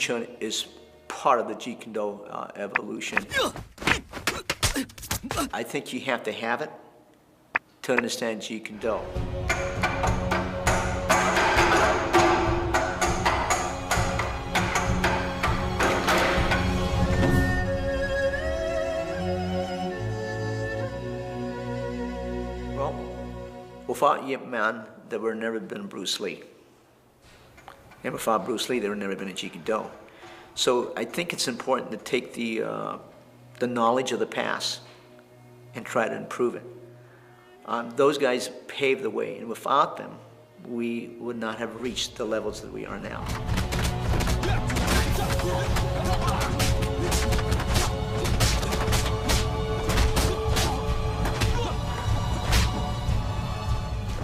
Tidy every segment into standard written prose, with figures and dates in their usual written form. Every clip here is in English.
Chun is part of the Jeet Kune Do evolution. I think you have to have it to understand Jeet Kune Do. Well, without Yip Man, there would never been Bruce Lee. And without Bruce Lee, there would never been a Jeet Kune Do. So I think it's important to take the knowledge of the past and try to improve it. Those guys paved the way, and without them, we would not have reached the levels that we are now.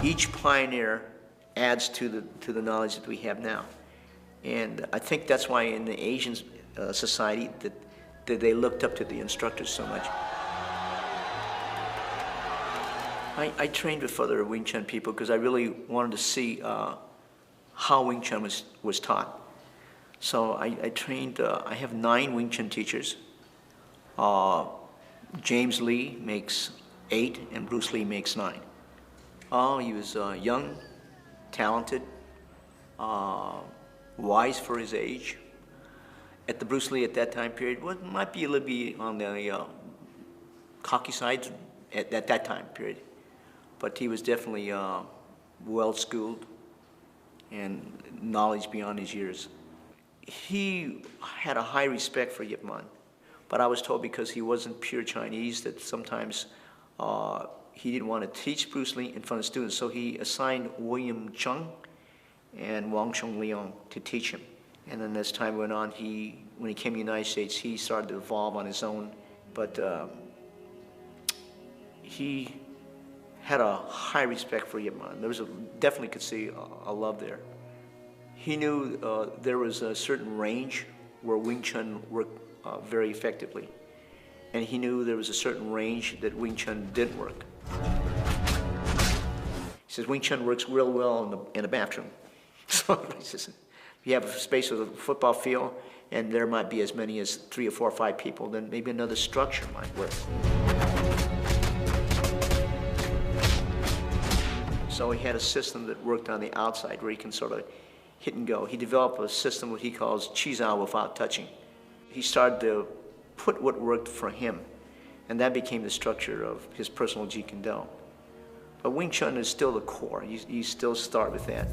Each pioneer adds to the knowledge that we have now. And I think that's why in the Asian society that they looked up to the instructors so much. I trained with other Wing Chun people because I really wanted to see how Wing Chun was taught. So I trained, I have 9 Wing Chun teachers. James Lee makes 8 and Bruce Lee makes 9. Oh, he was young, talented, wise for his age. At the Bruce Lee at that time period, well, might be a little bit on the cocky side at that time period. But he was definitely well-schooled and knowledge beyond his years. He had a high respect for Yip Man, but I was told because he wasn't pure Chinese that sometimes he didn't want to teach Bruce Lee in front of students, so he assigned William Chung and Wang Chung Leong to teach him. And then as time went on, when he came to the United States, he started to evolve on his own. But he had a high respect for Yip Man. There was definitely could see a love there. He knew there was a certain range where Wing Chun worked very effectively. And he knew there was a certain range that Wing Chun didn't work. He says Wing Chun works real well in the bathroom. So he says, if you have a space with a football field and there might be as many as 3 or 4 or 5 people, then maybe another structure might work. So he had a system that worked on the outside where he can sort of hit and go. He developed a system what he calls Chizao without touching. He started to put what worked for him, and that became the structure of his personal Jeet Kune Do. But Wing Chun is still the core. You still start with that.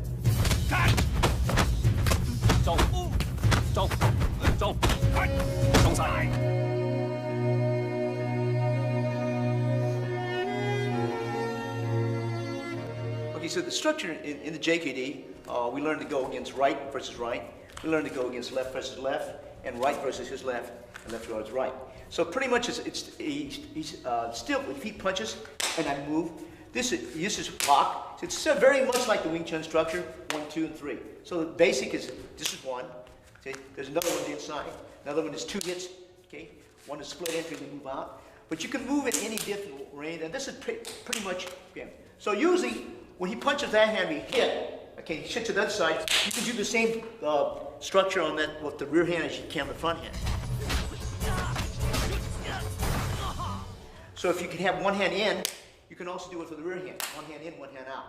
Okay, so the structure in the JKD, we learn to go against right versus right. We learn to go against left versus left, and right versus his left, and left versus right. So pretty much he's still, if he punches and I move, this is block. So it's very much like the Wing Chun structure, 1, 2, and 3. So the basic is, this is 1. See, there's another one on the inside. Another one is 2 hits. Okay, one is split entry and move out. But you can move in any different range, and this is pretty much him. So usually when he punches that hand, we hit. Okay, he hits to the other side. You can do the same structure on that with the rear hand as you can with the front hand. So if you can have one hand in, you can also do it for the rear hand. One hand in, one hand out.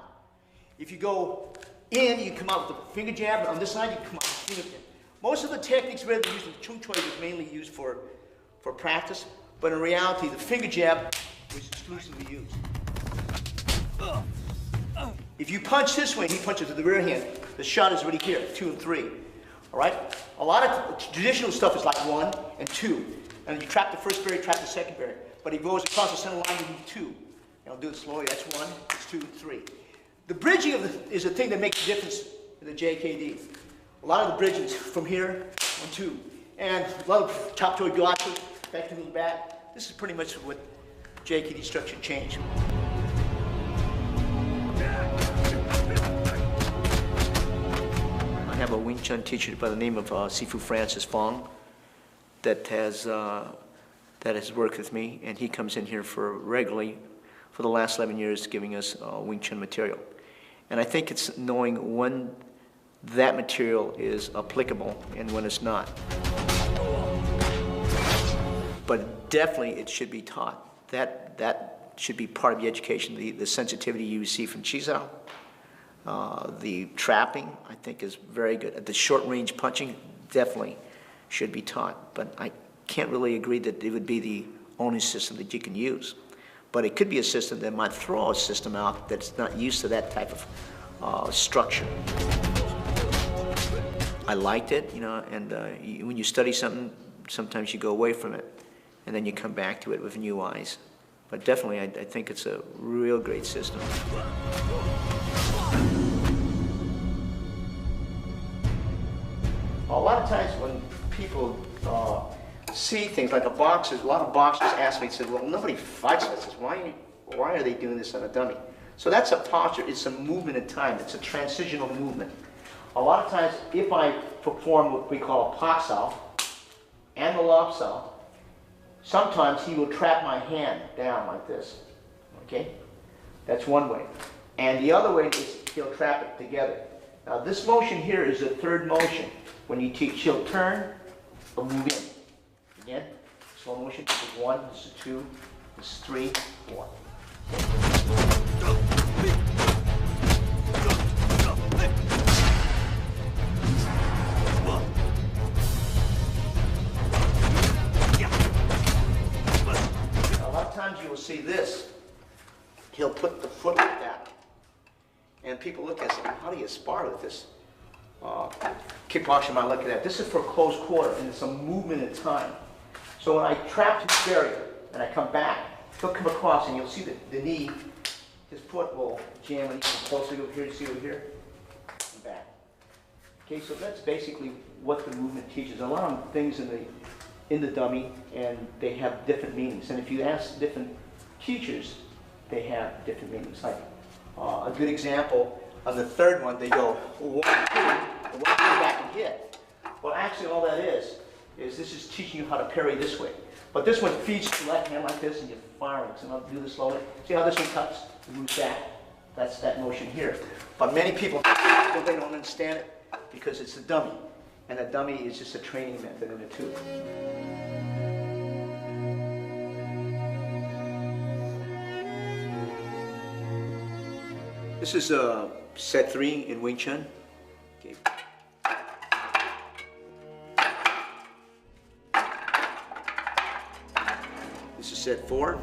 If you go in, you come out with the finger jab. On this side, you come out with the finger jab. Most of the techniques where they're used in Chung Choi was mainly used for practice, but in reality, the finger jab was exclusively used. If you punch this way, he punches with the rear hand. The shot is already here, 2 and 3. All right? A lot of traditional stuff is like 1 and 2. And you trap the first berry, trap the second berry. But he goes across the center line, you need 2. And I'll do it slowly. That's 1, it's 2, 3. The bridging is the thing that makes the difference in the JKD. A lot of the bridging is from here and 2. And a lot of top toe gyatso, back to the back. This is pretty much what JKD structure changed. I have a Wing Chun teacher by the name of Sifu Francis Fong that has worked with me, and he comes in here regularly for the last 11 years giving us Wing Chun material. And I think it's knowing when that material is applicable and when it's not. But definitely it should be taught. That should be part of the education. The sensitivity you receive from Chizao, the trapping, I think is very good. The short range punching definitely should be taught, but I can't really agree that it would be the only system that you can use. But it could be a system that might throw a system out that's not used to that type of structure. I liked it, you know, and when you study something, sometimes you go away from it, and then you come back to it with new eyes. But definitely, I think it's a real great system. A lot of times when people see things like a boxer, a lot of boxers ask me, said, well, nobody fights like this. Why are they doing this on a dummy? So that's a posture. It's a movement in time. It's a transitional movement. A lot of times, if I perform what we call a pak sao and the lop sao, sometimes he will trap my hand down like this. Okay? That's one way. And the other way is he'll trap it together. Now this motion here is the third motion. When you teach, he'll turn or move in. Again, slow motion. This is 1, this is 2, this is 3, 4. A lot of times you will see this. He'll put the foot like that. And people look at it and say, how do you spar with this? Kickboxer might look at that. This is for close quarter, and it's a movement in time. So when I trap his barrier and I come back, he'll come across and you'll see the knee, his foot will jam and he's closer over here, see over here, and back. Okay, so that's basically what the movement teaches. A lot of things in the dummy, and they have different meanings. And if you ask different teachers, they have different meanings. Like a good example, on the third one, they go 1, 2, and 1, 2 back and hit. Well, actually, all that is this is teaching you how to parry this way. But this one feeds the left hand like this, and you're firing. So I'll do this slowly. See how this one cuts and moves back? That's that motion here. But many people, they don't understand it because it's a dummy. And a dummy is just a training method in it too. This is set 3 in Wing Chun. Okay. This is set 4.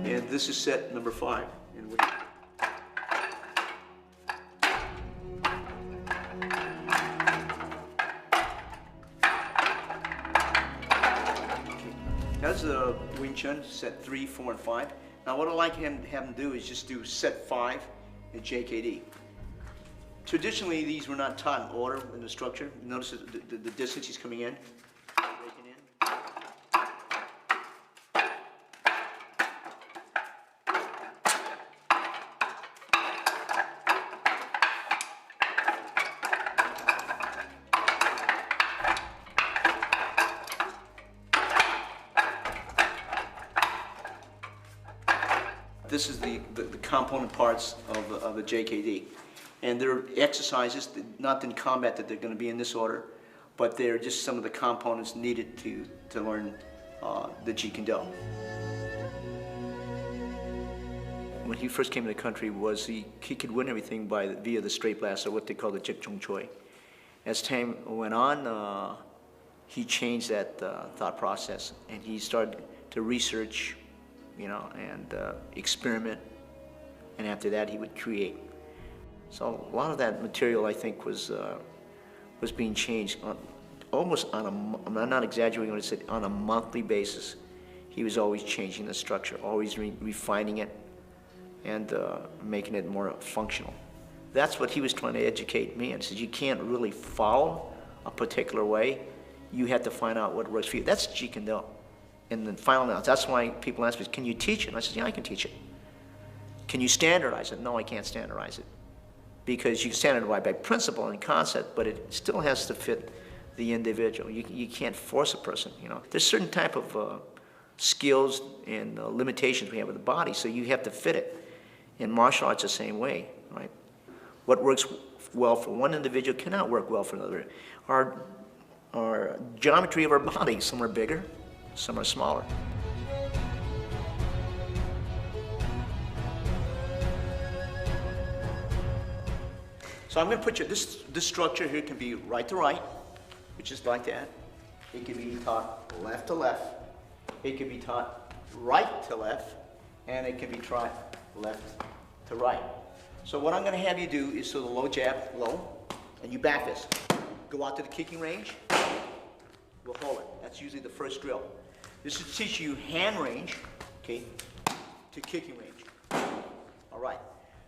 And this is set number 5 in Wing Chun. That's the Wing Chun, set 3, 4, and 5. Now what I'd like to have him do is just do set 5 in JKD. Traditionally, these were not taught in order in the structure. Notice the distance he's coming in, breaking in. This is the component parts of the JKD. And there are exercises, not in combat that they're going to be in this order, but they're just some of the components needed to learn the Jeet Kune Do. When he first came to the country, he could win everything via the straight blast, or what they call the Jik Chung Choi. As time went on, he changed that thought process, and he started to research, you know, and experiment, and after that he would create. So a lot of that material, I think, was being changed almost on I'm not exaggerating when I said on a monthly basis. He was always changing the structure, always refining it, and making it more functional. That's what he was trying to educate me, and said you can't really follow a particular way. You have to find out what works for you. That's Jeet Kune Do. And then final analysis. That's why people ask me, can you teach it? And I said, yeah, I can teach it. Can you standardize it? No, I can't standardize it. Because you can standardize by principle and concept, but it still has to fit the individual. You can't force a person, you know. There's certain type of skills and limitations we have with the body, so you have to fit it. In martial arts, the same way, right? What works well for one individual cannot work well for another. Our geometry of our body, some are bigger, some are smaller. So I'm going to put you, this structure here can be right to right, which is like that. It can be taught left to left. It can be taught right to left, and it can be taught left to right. So what I'm going to have you do is, so the low jab, low, and you back this. Go out to the kicking range. We'll hold it. That's usually the first drill. This is teach you hand range, okay, to kicking range. All right.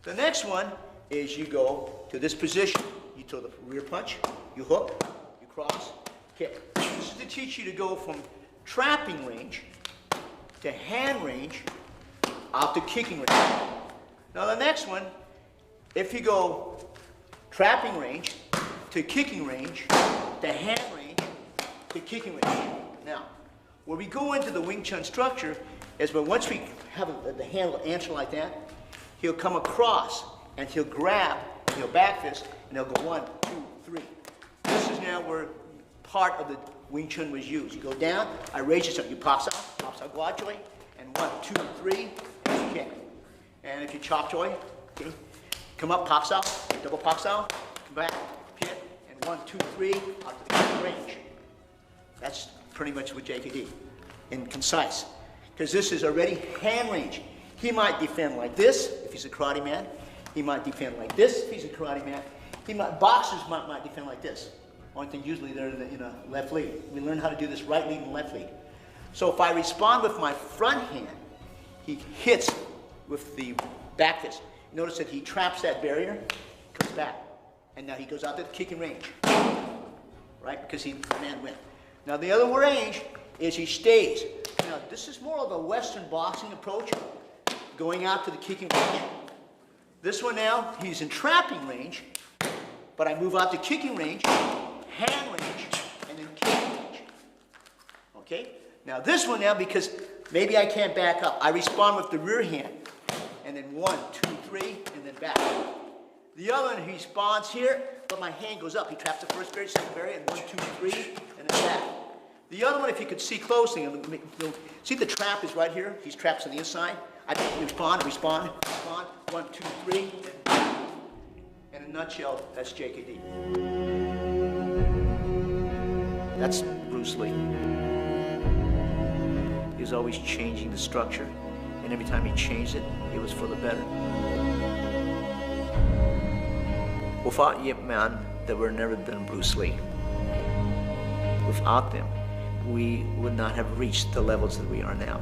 The next one is you go to this position. You throw the rear punch, you hook, you cross, kick. This is to teach you to go from trapping range to hand range out to kicking range. Now the next one, if you go trapping range to kicking range to hand range to kicking range. Now, where we go into the Wing Chun structure is when once we have the hand answer like that, he'll come across and he'll grab, he'll back fist, and he'll go 1, 2, 3. This is now where part of the Wing Chun was used. You go down, I raise you something, you pops out gradually, and 1, 2, 3, and you kick. And if you chop joy, okay, come up, pops out, double pops out, come back, pit, and 1, 2, 3, out to the kicking range. That's pretty much with JKD, in concise. Because this is already hand range. He might defend like this, if he's a karate man. He might defend like this, if he's a karate man. Boxers might defend like this. Only thing, usually they're in a left lead. We learn how to do this right lead and left lead. So if I respond with my front hand, he hits with the back fist. Notice that he traps that barrier, comes back, and now he goes out to the kicking range, right? Because the man went. Now the other range is he stays. Now this is more of a Western boxing approach, going out to the kicking range. This one now, he's in trapping range, but I move out to kicking range, hand range, and then kicking range. Okay? Now this one now, because maybe I can't back up, I respond with the rear hand, and then 1, 2, 3, and then back. The other one, he responds here, but my hand goes up. He traps the first barrier, second barrier, and 1, 2, 3, and then back. The other one, if you could see closely, see the trap is right here. He's trapped on the inside. I respond, 1, 2, 3. In a nutshell, that's JKD. That's Bruce Lee. He was always changing the structure, and every time he changed it, it was for the better. Without Yip Man, there would never been Bruce Lee. Without them, we would not have reached the levels that we are now.